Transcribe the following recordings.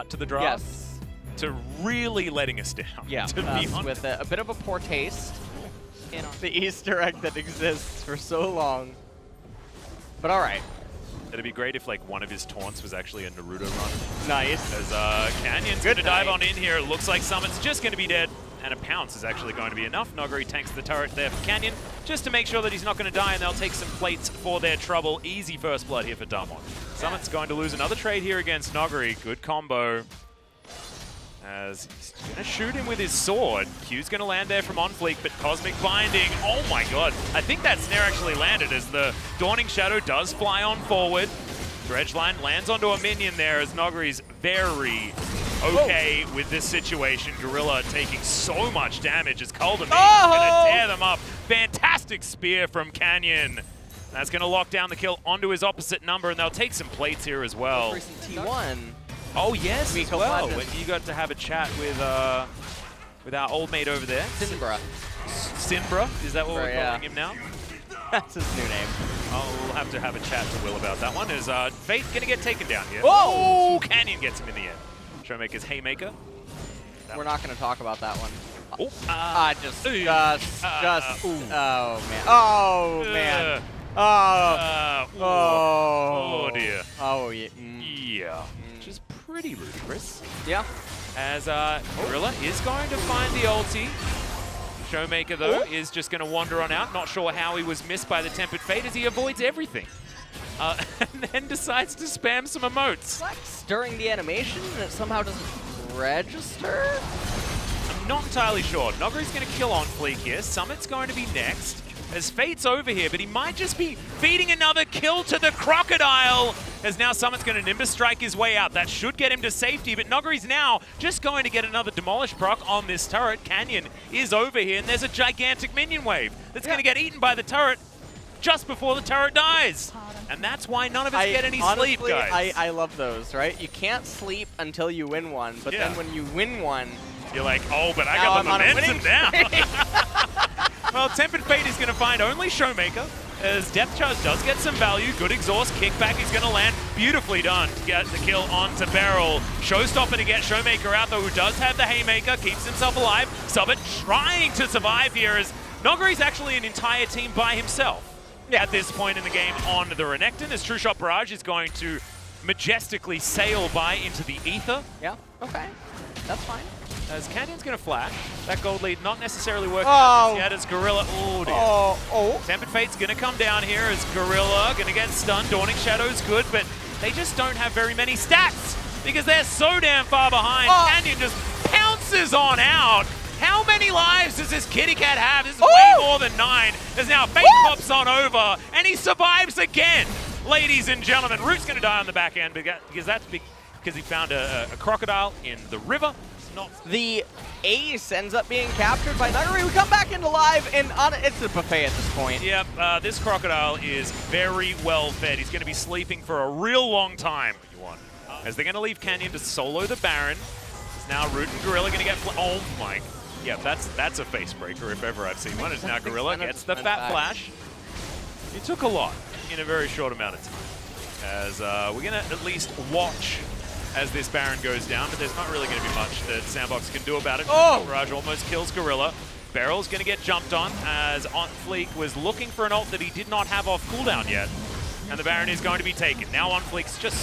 start to the draft Yes. to really letting us down. Yeah, to be honest. with a bit of a poor taste in the Easter egg that exists for so long. But all right. It'd be great if like one of his taunts was actually a Naruto run. Nice. As Canyon's going to dive on in here. It looks like Summit's just going to be dead. And a pounce is actually going to be enough. Noguri tanks the turret there for Canyon, just to make sure that he's not going to die, and they'll take some plates for their trouble. Easy first blood here for Damwon. Summit's going to lose another trade here against Noguri. Good combo. As he's going to shoot him with his sword. Q's going to land there from OnFleek, but Cosmic Binding, oh my god. I think that snare actually landed as the Dawning Shadow does fly on forward. Dredgeline lands onto a minion there as Noguri's very okay with this situation. Gorilla taking so much damage as Cultivate's gonna tear them up. Fantastic spear from Canyon. That's gonna lock down the kill onto his opposite number, and they'll take some plates here as well. Recent T1. Oh yes, as well. Platinum. You got to have a chat with our old mate over there. Sinbra. Sinbra, is that what we're calling him now? That's his new name. I'll have to have a chat to Will about that one. Is Fate gonna get taken down here? Whoa! Oh, Canyon gets him in the end. Showmaker's Haymaker. We're not going to talk about that one. Oh, Oh man. Oh dear. Oh yeah. Yeah. Which is pretty ludicrous. Yeah. As Gorilla is going to find the ulti. Showmaker, though, is just going to wander on out. Not sure how he was missed by the Tempered Fate as he avoids everything. And then decides to spam some emotes. During the animation, and it somehow doesn't register? I'm not entirely sure. Noguri's going to kill OnFleek here. Summit's going to be next. As Fate's over here, but he might just be feeding another kill to the Crocodile. As now Summit's going to Nimbus Strike his way out. That should get him to safety, but Noguri's now just going to get another Demolish proc on this turret. Canyon is over here, and there's a gigantic minion wave that's going to get eaten by the turret just before the turret dies. And that's why none of us get any honestly, sleep, guys. I love those, right? You can't sleep until you win one, but then when you win one, you're like, oh, but I got the momentum now. Well, Tempered Fate is going to find only Showmaker, as Depth Charge does get some value. Good exhaust kickback is going to land. Beautifully done to get the kill onto Beryl. Showstopper to get Showmaker out, though, who does have the Haymaker, keeps himself alive. Summit trying to survive here, as Noguri's actually an entire team by himself. At this point in the game on the Renekton, as True Shot Barrage is going to majestically sail by into the ether. Yeah, okay. That's fine. As Canyon's going to flash. That gold lead not necessarily working out yet as Gorilla. Oh, dear. Tempered Fate's going to come down here as Gorilla going to get stunned. Dawning Shadow's good, but they just don't have very many stats because they're so damn far behind. Canyon just pounces on out. How many lives does this kitty cat have? This is way more than 9. As now Fate pops on over, and he survives again. Ladies and gentlemen, Root's going to die on the back end because that's because he found a crocodile in the river. The ace ends up being captured by Nuggery. We come back into live, and it's a buffet at this point. Yep, this crocodile is very well fed. He's going to be sleeping for a real long time. As they're going to leave Canyon to solo the Baron. Now Root and Gorilla going to get... Oh my... Yeah, that's a face breaker if ever I've seen one. As now Gorilla gets the fat flash. It took a lot in a very short amount of time. As we're going to at least watch as this Baron goes down, but there's not really going to be much that Sandbox can do about it. Barrage almost kills Gorilla. Beryl's going to get jumped on as OnFleek was looking for an ult that he did not have off cooldown yet. And the Baron is going to be taken. Now OnFleek's just,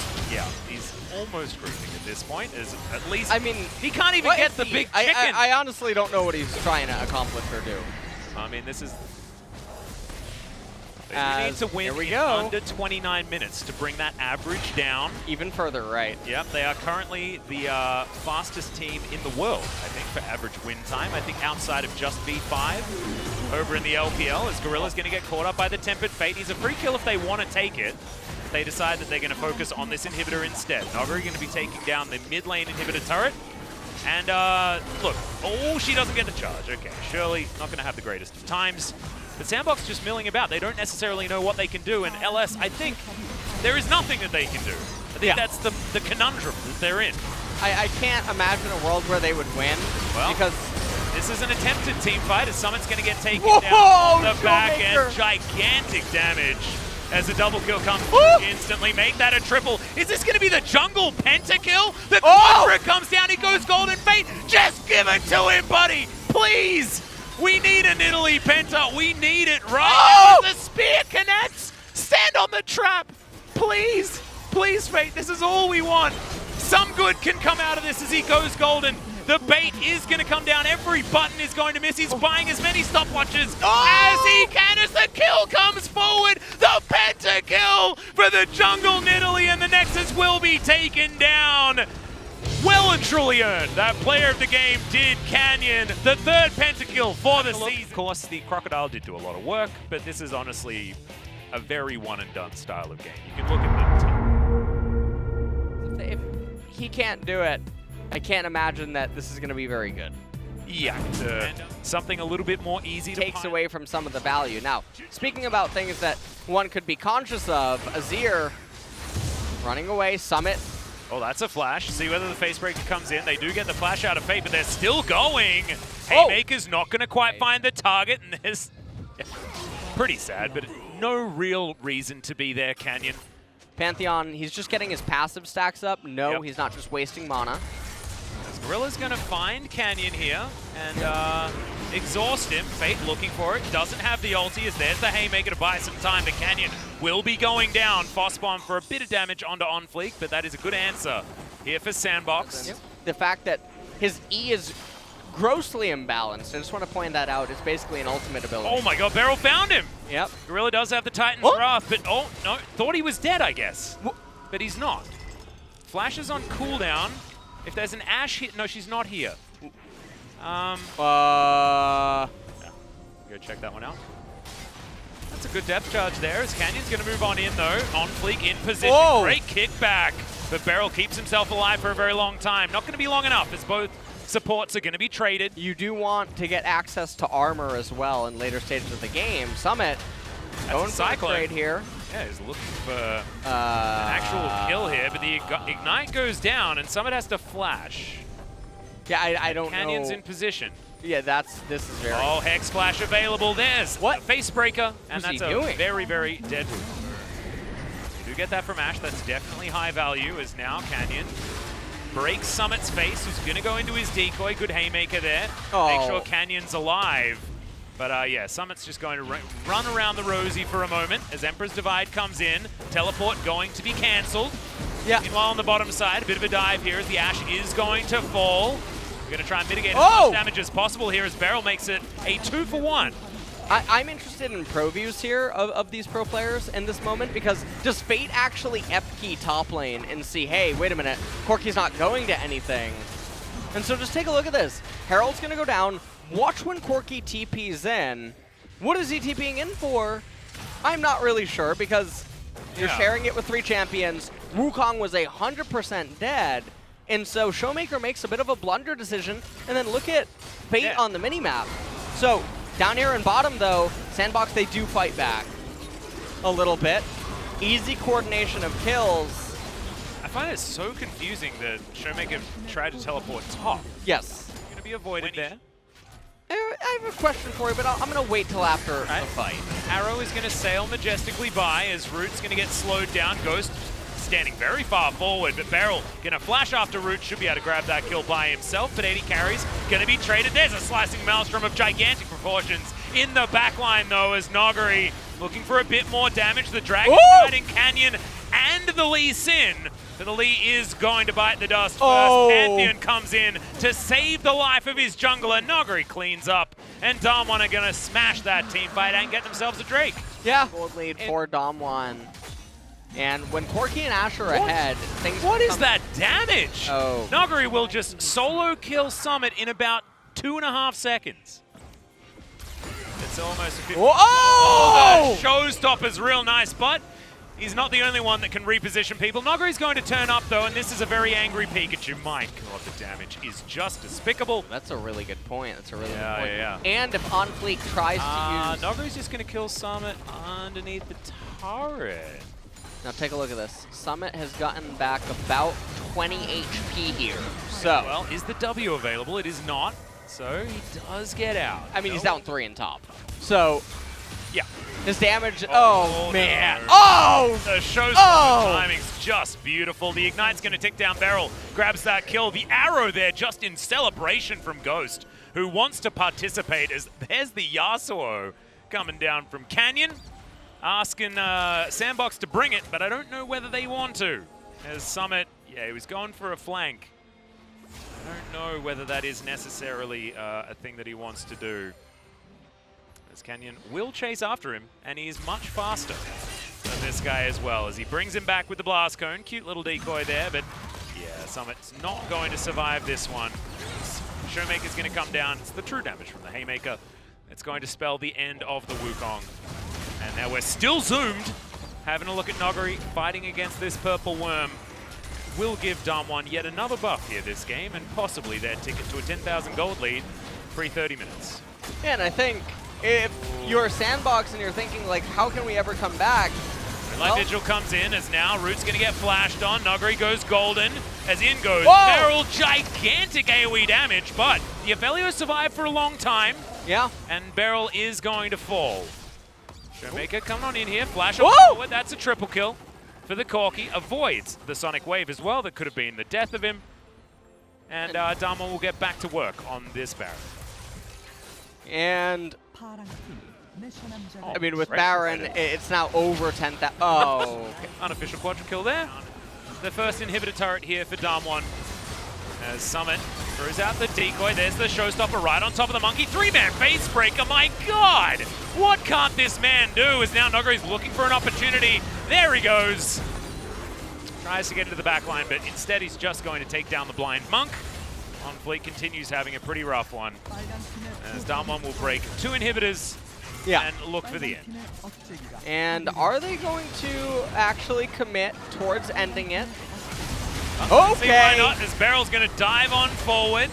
he's almost griefing at this point. As at least, I mean, he can't even get the big chicken. I honestly don't know what he's trying to accomplish or do. I mean, this is... They need to win in under 29 minutes to bring that average down. Even further, right. Yep, they are currently the fastest team in the world, I think, for average win time. I think outside of just V5 over in the LPL, as Gorilla's going to get caught up by the Tempered Fate. He's a free kill if they want to take it. They decide that they're going to focus on this inhibitor instead. Noguri going to be taking down the mid lane inhibitor turret. And look, she doesn't get the charge. Okay, Shirley not going to have the greatest of times. But Sandbox just milling about. They don't necessarily know what they can do. And LS, I think there is nothing that they can do. I think that's the conundrum that they're in. I can't imagine a world where they would win. Well, because this is an attempted team fight as Summit's going to get taken down on the back end. Gigantic damage as a double kill comes instantly. Make that a triple. Is this going to be the jungle pentakill? The Quadra comes down, he goes Golden Fate. Just give it to him, buddy. Please. We need an Italy penta. We need it right now. The spear connects. Stand on the trap. Please. Please, Fate. This is all we want. Some good can come out of this as he goes golden. The bait is going to come down. Every button is going to miss. He's buying as many stopwatches as he can as the kill comes forward. The pentakill for the jungle Nidalee, and the Nexus will be taken down. Well and truly earned. That player of the game did Canyon. The third pentakill for the season. Of course, the Crocodile did do a lot of work, but this is honestly a very one-and-done style of game. You can look at the team. If he can't do it, I can't imagine that this is going to be very good. Yeah, something a little bit more easy to takes away from some of the value. Now, speaking about things that one could be conscious of, Azir running away, Summit. Oh, that's a flash. See whether the Facebreaker comes in. They do get the flash out of Fate, but they're still going. Haymaker's not going to quite find the target, and there's pretty sad, but no real reason to be there, Canyon. Pantheon, he's just getting his passive stacks up. No, he's not just wasting mana. Gorilla's going to find Canyon here and exhaust him. Fate looking for it. Doesn't have the ulti as there's the Haymaker to buy some time. But Canyon will be going down. Phosbomb for a bit of damage onto OnFleek, but that is a good answer here for Sandbox. Yep. The fact that his E is grossly imbalanced, I just want to point that out. It's basically an ultimate ability. Oh my god, Beryl found him! Yep. Gorilla does have the Titan's Wrath, but oh no, thought he was dead, I guess. But he's not. Flash is on cooldown. If there's an Ashe here, no, she's not here. Yeah. Go check that one out. That's a good depth charge there, as Canyon's going to move on in though. OnFleek in position, great kickback. But Beryl keeps himself alive for a very long time. Not going to be long enough, as both supports are going to be traded. You do want to get access to armor as well in later stages of the game. Summit going for a trade here. Yeah, he's looking for an actual kill here, but the Ignite goes down and Summit has to flash. Yeah, I don't know. Canyon's in position. Yeah, this is very... Oh, Hex Splash available. There's a Facebreaker, and that's a very, very dead root. You do get that from Ashe. That's definitely high value, as now Canyon breaks Summit's face, who's going to go into his decoy. Good Haymaker there. Make sure Canyon's alive. But yeah, Summit's just going to run around the Rosie for a moment as Emperor's Divide comes in. Teleport going to be cancelled. Yeah. Meanwhile, on the bottom side, a bit of a dive here as the Ashe is going to fall. We're going to try and mitigate as much damage as possible here as Beryl makes it a 2-for-1. I'm interested in pro views here of these pro players in this moment, because does Fate actually F-key top lane and see, hey, wait a minute, Corki's not going to anything? And so just take a look at this. Herald's going to go down. Watch when Corki TP's in. What is he TPing in for? I'm not really sure, because you're sharing it with 3 champions. Wukong was 100% dead. And so Showmaker makes a bit of a blunder decision, and then look at Fate on the minimap. So down here in bottom though, Sandbox, they do fight back a little bit. Easy coordination of kills. I find it so confusing that Showmaker tried to teleport top. Yes. Going to be avoided there. I have a question for you, but I'm going to wait till after the fight. Arrow is going to sail majestically by as Root's going to get slowed down. Ghost standing very far forward, but Beryl going to flash after Root. Should be able to grab that kill by himself, but 80 carries going to be traded. There's a slicing Maelstrom of gigantic proportions in the backline, though, as Nogari looking for a bit more damage. The Dragon fighting Canyon and the Lee Sin. But the Lee is going to bite the dust first. Pantheon comes in to save the life of his jungler. Nogari cleans up, and Damwon are going to smash that team fight and get themselves a Drake. Yeah, gold lead for Damwon. And when Corki and Ashe are ahead, things... What is that damage? Oh. Nogari will just solo kill Summit in about 2.5 seconds. It's almost a 50. Oh, the showstopper's real nice, but he's not the only one that can reposition people. Nogari's going to turn up, though, and this is a very angry Pikachu. My god, the damage is just despicable. That's a really good point. That's a really good point. Yeah. And if OnFleek tries to use... Nogari's just going to kill Summit underneath the turret. Now take a look at this. Summit has gotten back about 20 HP here. So, well, is the W available? It is not. So he does get out. I mean, he's down 3 in top. So Yeah. His damage, oh man. No. Oh! The show's timing's just beautiful. The Ignite's going to tick down Beryl, grabs that kill. The arrow there just in celebration from Ghost, who wants to participate as there's the Yasuo coming down from Canyon, asking Sandbox to bring it, but I don't know whether they want to. As Summit, yeah, he was going for a flank. I don't know whether that is necessarily a thing that he wants to do. As Canyon will chase after him, and he is much faster than this guy as well, as he brings him back with the Blast Cone. Cute little decoy there, but yeah, Summit's not going to survive this one. Showmaker's going to come down. It's the true damage from the Haymaker. It's going to spell the end of the Wukong. And now we're still zoomed. Having a look at Noguri fighting against this purple worm. Will give Damwon yet another buff here this game, and possibly their ticket to a 10,000 gold lead pre 30 minutes. Yeah, and I think if you're Sandbox and you're thinking, like, how can we ever come back? Light Vigil comes in as now Root's going to get flashed on. Noguri goes golden as in goes Beryl. Gigantic AoE damage, but the Aphelios survived for a long time. Yeah. And Beryl is going to fall. Showmaker coming on in here. Flash on forward. That's a triple kill for the Corki. Avoids the Sonic Wave as well. That could have been the death of him. And Damwon will get back to work on this Baron. And I mean, with Baron, it's now over 10,000. Oh. Okay. Unofficial quadra kill there. The first inhibitor turret here for Damwon. As Summit throws out the decoy. There's the showstopper right on top of the monkey. 3-man face breaker. My God! What can't this man do? As now Noguri's looking for an opportunity. There he goes. Tries to get into the back line, but instead he's just going to take down the blind monk. On Fleet continues having a pretty rough one. As Damwon will break 2 inhibitors and look for the end. And are they going to actually commit towards ending it? Okay. Why not? As Beryl's going to dive on forward.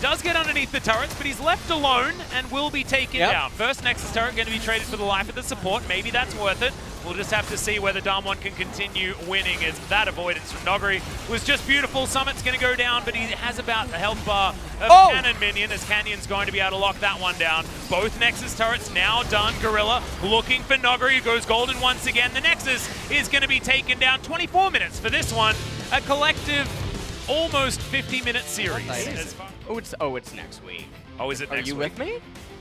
Does get underneath the turrets, but he's left alone and will be taken down. First Nexus turret going to be traded for the life of the support. Maybe that's worth it. We'll just have to see whether Damwon can continue winning, as that avoidance from Noguri was just beautiful. Summit's going to go down, but he has about a health bar of Cannon Minion, as Canyon's going to be able to lock that one down. Both Nexus turrets now done. Gorilla looking for Noguri, who goes golden once again. The Nexus is going to be taken down. 24 minutes for this one. A collective almost 50-minute series. Oh, it's next week. Oh, is it next week? Are you with me?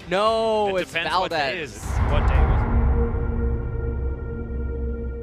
No, it's depends Valdez. what day it is. What day